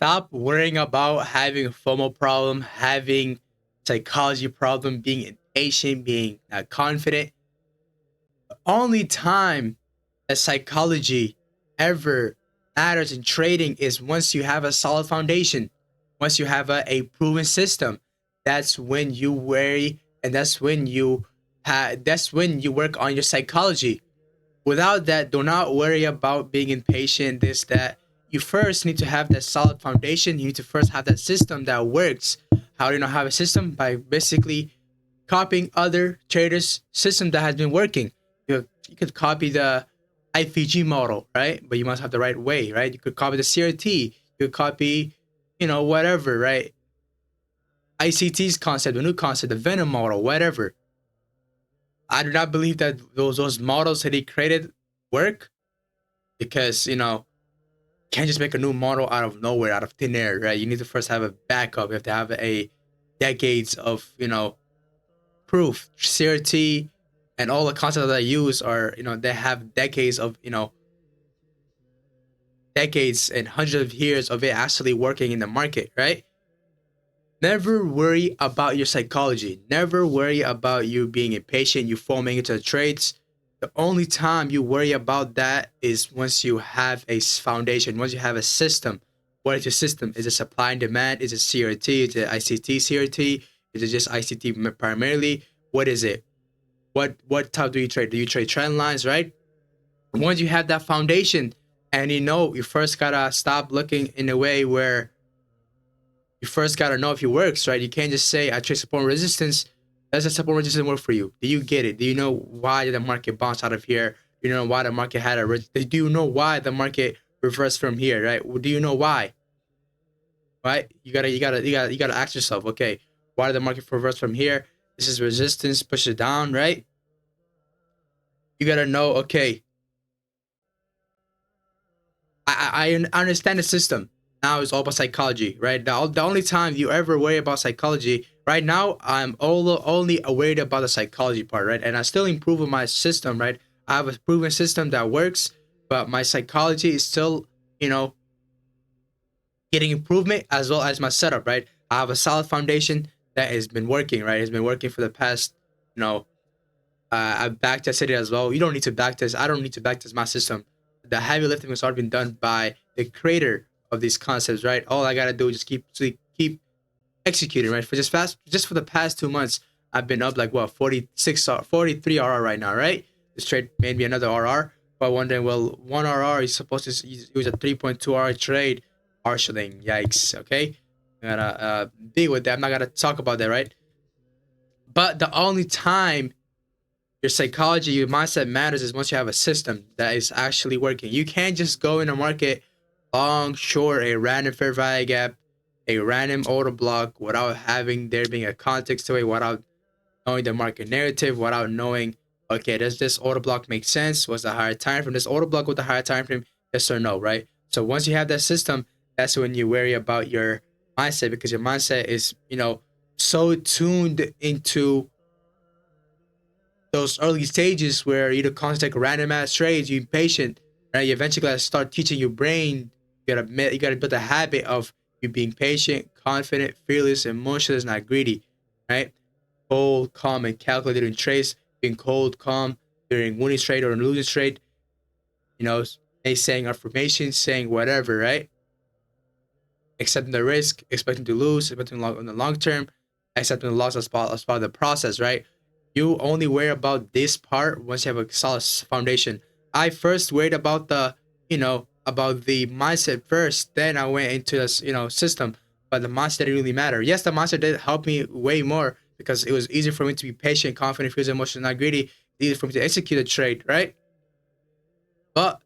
stop worrying about having a FOMO problem, having psychology problem, being impatient, being not confident. The only time that psychology ever matters in trading is once you have a solid foundation, once you have a proven system. That's when you worry, and that's when you work on your psychology. Without that, do not worry about being impatient, this, that. You first need to have that solid foundation. You need to first have that system that works. How do you know have a system? By basically copying other traders' system that has been working. You could copy the IPG model, right? But you must have the right way, right? You could copy the CRT. You could copy, whatever, right? ICT's concept, the new concept, the Venom model, whatever. I do not believe that those models that he created work because can't just make a new model out of nowhere, out of thin air, right? You need to first have a backup. You have to have a decades of proof. CRT and all the concepts that I use are they have decades of decades and hundreds of years of it actually working in the market, right? Never worry about your psychology. Never worry about you being impatient, you foaming into the trades. The only time you worry about that is once you have a foundation, once you have a system. What is your system? Is it supply and demand? Is it CRT? Is it ICT CRT? Is it just ICT primarily? What is it? What type do you trade? Do you trade trend lines, right? Once you have that foundation, and you first gotta stop looking in a way where you first gotta know if it works, right? You can't just say I trade support and resistance. Does the support and resistance work for you? Do you get it? Do you know why the market bounced out of here? Do you know why the market had do you know why the market reversed from here, right? Do you know why? Right? You gotta ask yourself, okay, why did the market reverse from here? This is resistance, push it down, right? You gotta know, okay, I understand the system. Now it's all about psychology, right? The only time you ever worry about psychology, right now, I'm only worried about the psychology part, right? And I still improve on my system, right? I have a proven system that works, but my psychology is still, getting improvement as well as my setup, right? I have a solid foundation that has been working, right? It's been working for the past, I backtested it as well. You don't need to backtest. I don't need to backtest my system. The heavy lifting has already been done by the creator of these concepts, right? All I gotta do is just keep executing, right? Just for the past 2 months, I've been up like what 46 or 43 RR right now, right? This trade made me another RR, but wondering, well, one RR is supposed to use a 3.2 RR trade, marshalling. Yikes. Okay, I gotta deal with that. I'm not gonna talk about that, right? But the only time your psychology, your mindset matters is once you have a system that is actually working. You can't just go in the market long, short, a random fair value gap, a random order block without having there being a context to it, without knowing the market narrative, without knowing, okay, does this order block make sense? Was the higher time frame this order block with the higher time frame? Yes or no, right? So once you have that system, that's when you worry about your mindset because your mindset is, so tuned into those early stages where you constantly take random ass trades, you're impatient, right? You eventually gotta start teaching your brain. You gotta build a habit of you being patient, confident, fearless, emotionless, not greedy, right? Cold, calm, and calculated in trades. Being cold, calm during winning trade or losing trade. Saying affirmations, saying whatever, right? Accepting the risk, expecting to lose, expecting on the long term, accepting the loss as part of the process, right? You only worry about this part once you have a solid foundation. I first worried about about the mindset first. Then I went into this, system. But the mindset didn't really matter. Yes, the mindset did help me way more because it was easier for me to be patient, confident, fearless, emotional, not greedy. Easier for me to execute a trade, right? But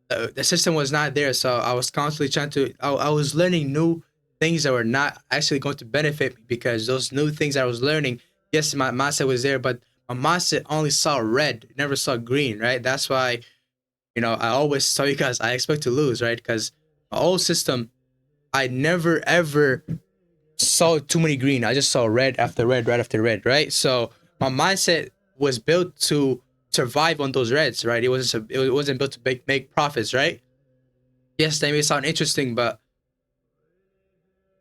the system was not there, so I was constantly trying to. I was learning new things that were not actually going to benefit me because those new things I was learning, yes, my mindset was there, but my mindset only saw red, never saw green, right? That's why, I always tell you guys I expect to lose, right? Because my old system, I never ever saw too many green. I just saw red after red, red after red, right? So my mindset was built to survive on those reds, right? It wasn't built to make profits, right? Yes, they may sound interesting, but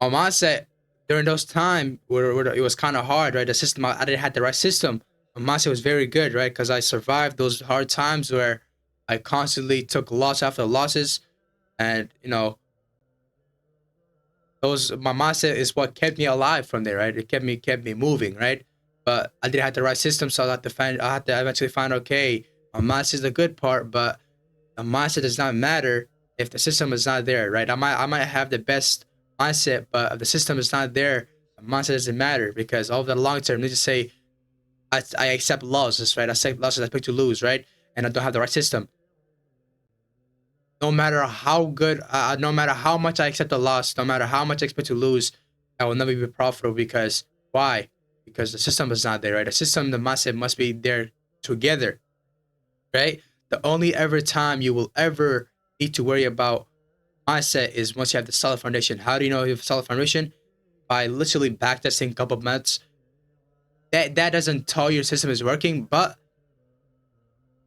My mindset during those time where it was kind of hard, right? The system, I didn't have the right system. My mindset was very good, right? Because I survived those hard times where I constantly took loss after losses, and those my mindset is what kept me alive from there, right? It kept me moving, right? But I didn't have the right system, so I had to eventually find, okay, my mindset is the good part, but the mindset does not matter if the system is not there, right? I might have the best mindset, but if the system is not there, the mindset doesn't matter, because over the long term, let's just say I accept losses, right? I accept losses, I pick to lose, right? And I don't have the right system. No matter how good, no matter how much I accept a loss, no matter how much I expect to lose, I will never be profitable. Because why? Because the system is not there, right? The system, the mindset must be there together, right? The only ever time you will ever need to worry about mindset is once you have the solid foundation. How do you know you have a solid foundation? By literally backtesting a couple of months. That doesn't tell your system is working, but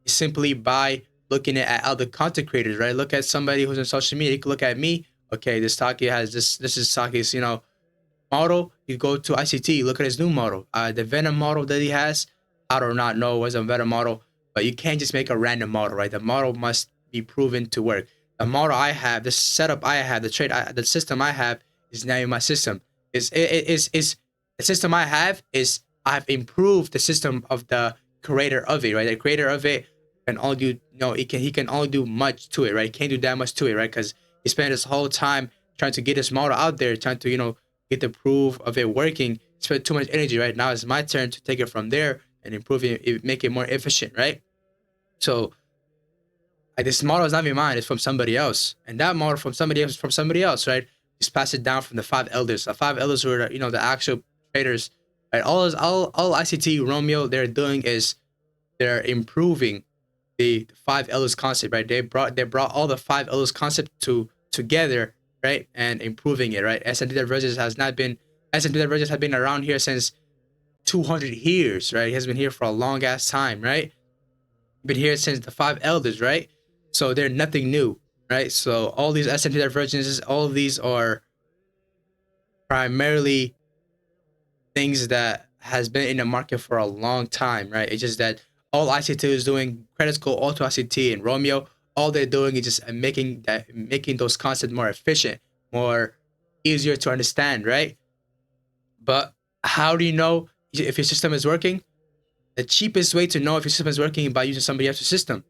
simply by looking at other content creators, right? Look at somebody who's on social media. You can look at me. Okay, this Taki has this. This is Taki's, model. You go to ICT. Look at his new model. The Venom model that he has. I do not know what's a Venom model, but you can't just make a random model, right? The model must be proven to work. The model I have, the setup I have, the system I have is now in my system. Is the system I have is I've improved the system of the creator of it, right? The creator of it can only do, he can only do much to it, right? He can't do that much to it, right? Because he spent his whole time trying to get his model out there, trying to get the proof of it working. He spent too much energy, right? Now it's my turn to take it from there and improve it, make it more efficient, right? So this model is not even mine; it's from somebody else, and that model from somebody else, right? Just pass it down from the five elders. The five elders were the actual traders, right? All ICT Romeo they're doing is they're improving the five elders concept, right? They brought all the five elders concept together, right, and improving it, right? S&P Divergence has not been S&P Divergence has been around here since 200 years, right? It has been here for a long ass time, right? Been here since the five elders, right? So they're nothing new, right? So all these S&P Divergences, all of these are primarily things that has been in the market for a long time, right? It's just that all ICT is doing, credit score, auto ICT, and Romeo, all they're doing is just making those concepts more efficient, more easier to understand, right? But how do you know if your system is working? The cheapest way to know if your system is working is by using somebody else's system.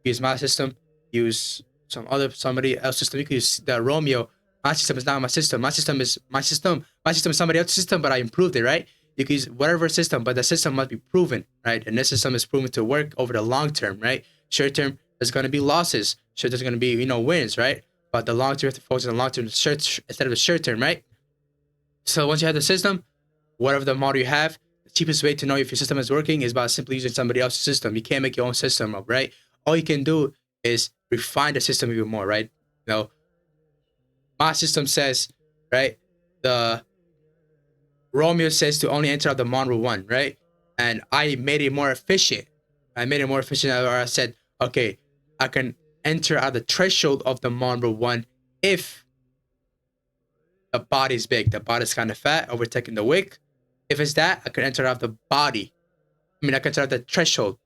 Use my system, use somebody else's system. You can use the Romeo. My system is not my system. My system is my system. My system is somebody else's system, but I improved it, right? You can use whatever system, but the system must be proven, right? And this system is proven to work over the long term, right? Short term, there's going to be losses. Short, there's going to be wins, right? But the long term, you have to focus on the long term instead of the short term, right? So once you have the system, whatever the model you have, the cheapest way to know if your system is working is by simply using somebody else's system. You can't make your own system up, right? All you can do is refine the system even more, right? My system says, right, the Romeo says to only enter out the model one, right? And I made it more efficient. I said, okay, I can enter out the threshold of the model one if the body's big, the body's kind of fat, overtaking the wick. If it's that, I can enter out the body. I can enter out the threshold,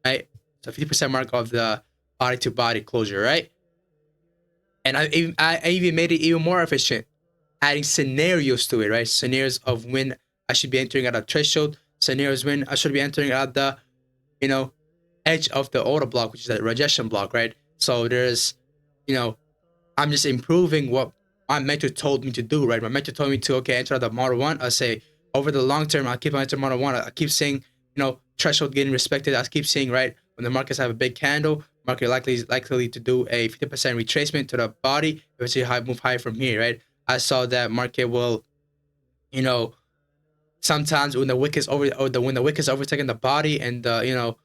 right? So 50% mark of the body to body closure, right? And I even made it even more efficient, adding scenarios to it, right? Scenarios of when I should be entering at a threshold, scenarios when I should be entering at the, edge of the order block, which is the rejection block, right? So there's, I'm just improving what my mentor told me to do, right? My mentor told me to, okay, enter the model one. I say over the long term, I keep on entering model one. I keep seeing, threshold getting respected. I keep seeing, right, when the markets have a big candle, market likely to do a 50% retracement to the body, eventually move higher from here, right? I saw that market will, sometimes when the wick is when the wick is overtaking the body and the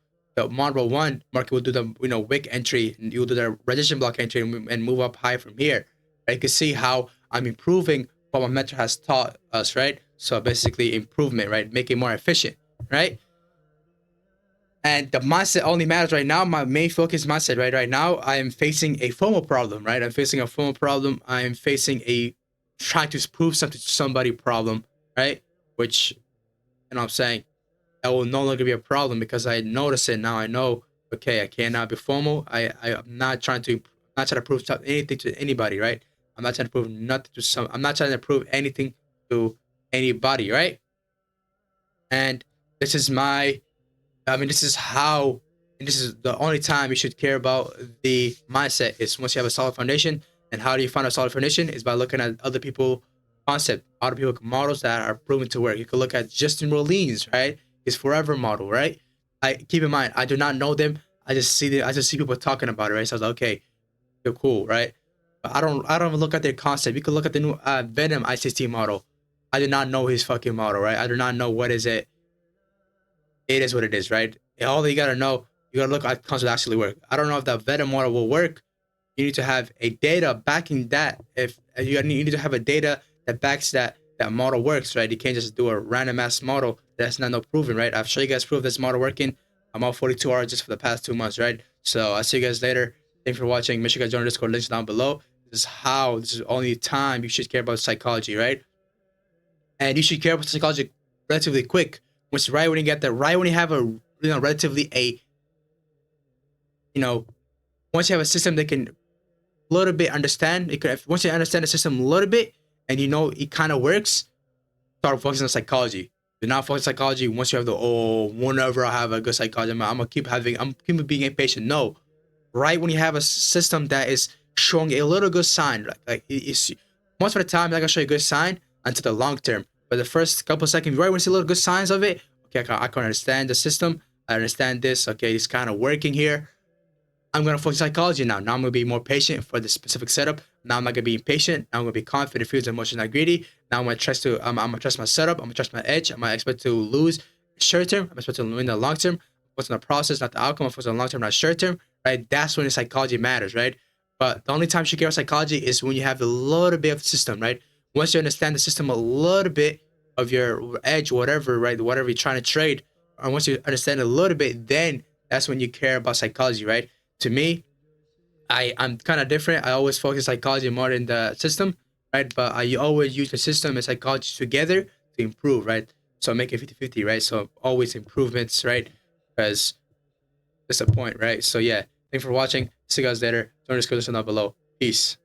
model one market will do the wick entry, and you'll do the rejection block entry and move up high from here. Right? You can see how I'm improving what my mentor has taught us, right? So basically improvement, right? Make it more efficient, right? And the mindset only matters right now. My main focus mindset, right? Right now, I am facing a FOMO problem, right? I'm facing a FOMO problem. I am facing a trying to prove something to somebody problem, right? Which, you know what I'm saying, that will no longer be a problem because I notice it now. I know, okay, I cannot be formal. I'm not trying to, prove anything to anybody, right? I'm not trying to prove nothing to some. I'm not trying to prove anything to anybody, right? And this is my, I mean, this is how, and this is the only time you should care about the mindset is once you have a solid foundation. And how do you find a solid foundation? Is by looking at other people concept, other people models that are proven to work. You can look at Justin Rollins, right? His Forever model, right? I keep in mind, I do not know them. I just see people talking about it, right? So I was like, okay, they're cool, right? But I don't even look at their concept. You can look at the new Venom ICT model. I do not know his fucking model, right? I do not know what is it. It is what it is, right? All you gotta know, you gotta look at concept actually work. I don't know if that Venom model will work. You need to have a data backing that. If you need to have a data that backs that model works, right? You can't just do a random ass model that's not no proven, right? I've shown you guys proof this model working. I'm on 42 hours just for the past 2 months, right? So I'll see you guys later. Thanks for watching. Make sure you guys join the Discord, links down below. This is the only time you should care about psychology, right? And you should care about psychology relatively quick. Once right when you get that, right when you have a relatively a once you have a system that can a little bit understand, once you understand the system a little bit and you know it kind of works, start focusing on psychology. Do not focus on psychology once you have whenever I have a good psychology, I'm gonna keep being impatient. No, right when you have a system that is showing a little good sign, like it's most of the time, not gonna show you a good sign until the long term. But the first couple of seconds, right when you see little good signs of it, okay, I can understand the system. I understand this. Okay, it's kind of working here. I'm gonna focus psychology now. Now I'm gonna be more patient for the specific setup. Now I'm not gonna be impatient. Now I'm gonna be confident, feels, emotions, not greedy. Now I'm gonna trust my setup. I'm gonna trust my edge. I'm gonna expect to lose short term. I'm expect to win the long term. What's in the process, not the outcome. I'm focused on long term, not short term. Right? That's when the psychology matters, right? But the only time you should care about psychology is when you have a little bit of the system, right? Once you understand the system a little bit of your edge, whatever, right? Whatever you're trying to trade, or once you understand a little bit, then that's when you care about psychology, right? To me, I'm kind of different. I always focus psychology more than the system, right? But I always use the system and psychology together to improve, right? So make it 50-50, right? So always improvements, right? Because that's the point, right? So yeah, thanks for watching. See you guys later. Join the description down below. Peace.